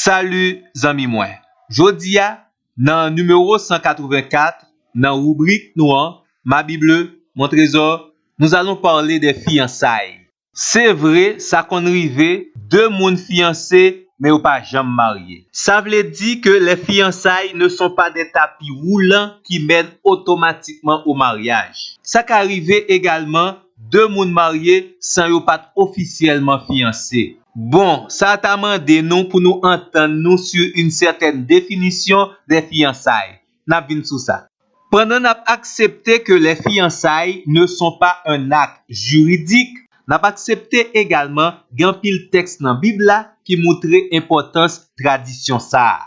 Salut zami mwen. Jodi a nan numéro 184 dans rubrique noire Ma Bible, mon trésor, nous allons parler des fiançailles. C'est vrai, ça qu'on rive deux moun fiancés mais ou pas jamais mariés. Ça veut dire que les fiançailles ne sont pas des tapis roulants qui mènent automatiquement au mariage. Ça qu'arrive également deux moun mariés sans yo pas officiellement fiancés. Bon, ça t'a demandé nous pour nous entendre nous sur une certaine définition des fiançailles. N'a vinn sous ça. Pendant n'a accepté que les fiançailles ne sont pas un acte juridique, n'a pas accepté également gen pile texte dans Bible là qui montre importance tradition ça.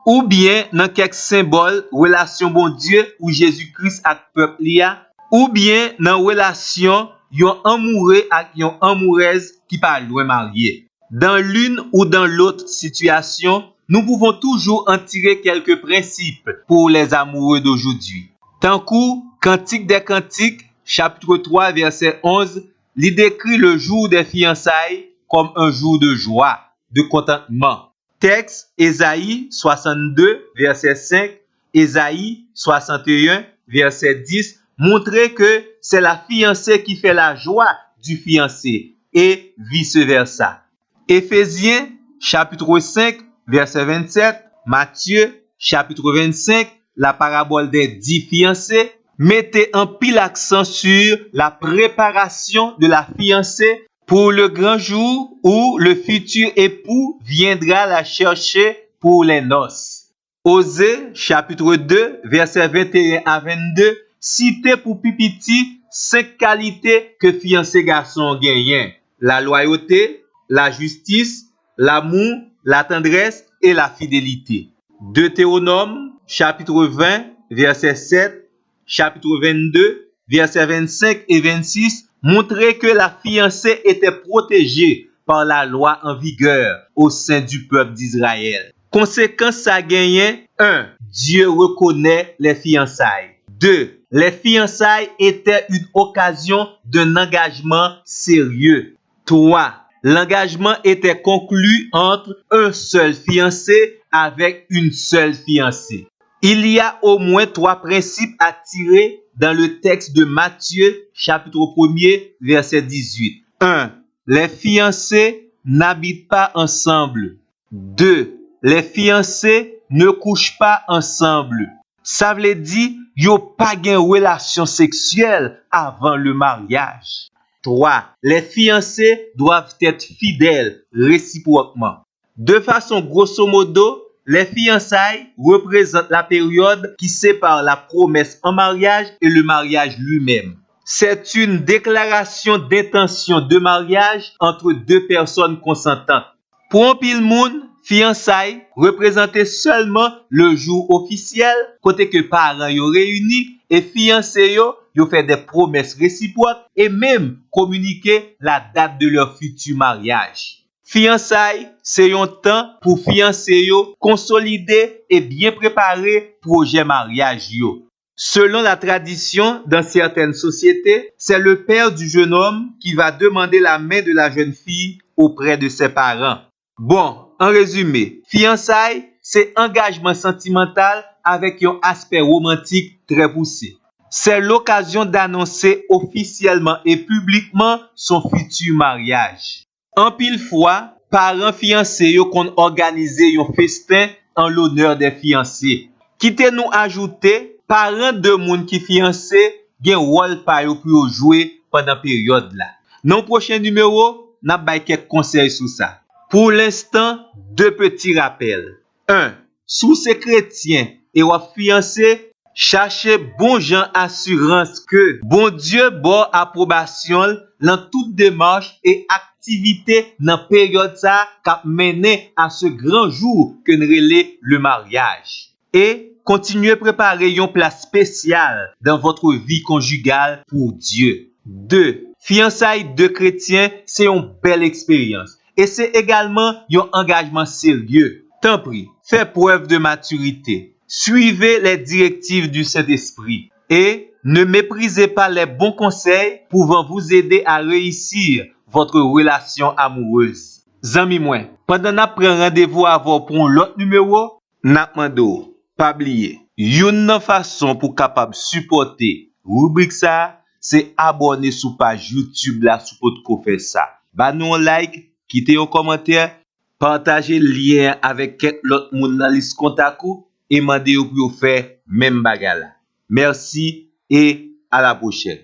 Ou bien dans quelques symboles relation bon Dieu ou Jésus-Christ avec peuple là, ou bien dans relation yon amoureux avec yon amoureuse qui pas loin marié. Dans l'une ou dans l'autre situation, nous pouvons toujours en tirer quelques principes pour les amoureux d'aujourd'hui. Tant qu'au Cantique des Cantiques, chapitre 3, verset 11, il décrit le jour des fiançailles comme un jour de joie, de contentement. Texte Ésaïe 62, verset 5, Ésaïe 61, verset 10, montrer que c'est la fiancée qui fait la joie du fiancé et vice-versa. Éphésiens chapitre 5, verset 27, Matthieu chapitre 25, la parabole des 10 fiancés, mettez un pile accent sur la préparation de la fiancée pour le grand jour où le futur époux viendra la chercher pour les noces. Osée chapitre 2, verset 21 à 22, citez pour pipiti 5 qualités que fiancé garçon gagnent: la loyauté, la justice, l'amour, la tendresse et la fidélité. Deutéronome, chapitre 20, verset 7, chapitre 22, verset 25 et 26, montrait que la fiancée était protégée par la loi en vigueur au sein du peuple d'Israël. Conséquence ça gagnait: 1. Dieu reconnaît les fiançailles. 2. Les fiançailles étaient une occasion d'un engagement sérieux. 3. L'engagement était conclu entre un seul fiancé avec une seule fiancée. Il y a au moins 3 principes à tirer dans le texte de Matthieu, chapitre 1er, verset 18. 1. Les fiancés n'habitent pas ensemble. 2. Les fiancés ne couchent pas ensemble. Ça veut dire yo pas gen relation sexuelle avant le mariage. 3. Les fiancés doivent être fidèles réciproquement. De façon grosso modo, les fiançailles représentent la période qui sépare la promesse en mariage et le mariage lui-même. C'est une déclaration d'intention de mariage entre deux personnes consentantes. Pour un pile moun, fiançailles représentait seulement le jour officiel, côté que parents yo réunis et fiancés yo fait des promesses réciproques et même communiquer la date de leur futur mariage. Fiançailles, c'est un temps pour fiancés yo consolider et bien préparer projet mariage yo. Selon la tradition dans certaines sociétés, c'est le père du jeune homme qui va demander la main de la jeune fille auprès de ses parents. Bon, en résumé, fiançailles, c'est engagement sentimental avec un aspect romantique très poussé. C'est l'occasion d'annoncer officiellement et publiquement son futur mariage. En pile fois, parents fiancés yo kon organiser un festin en l'honneur des fiancés. Quittez nous ajouter, parents de moun qui fiancé gen rôle pa yo pour jouer pendant période là. Dans prochain numéro, n'a bay quelques conseils sur ça. Pour l'instant, 2 petits rappels. 1. Sous ces chrétiens et ou fiancés, cherchez bon gens assurance que bon Dieu bon approbation dans toute démarche et activité dans période ça qui mené à ce grand jour que nous relais le mariage. Et continuez à préparer une place spéciale dans votre vie conjugale pour Dieu. 2. Fiançailles de chrétiens, c'est une belle expérience. Et c'est également un engagement sérieux. Tant pis, faites preuve de maturité. Suivez les directives du Saint-Esprit. Et ne méprisez pas les bons conseils pouvant vous aider à réussir votre relation amoureuse. Zami mwen, pendant n'a pren rendez-vous avant pour l'autre numéro, n'a mando, pas oublier. Yon nan façon pour capable supporter rubrique ça, c'est abonner sur page YouTube là sous pot ko faire ça. Ba nous un like, quittez un commentaire, partagez lien avec quelques l'autre moun dans liste contact et mandez pour faire même bagarre là. Merci et à la prochaine.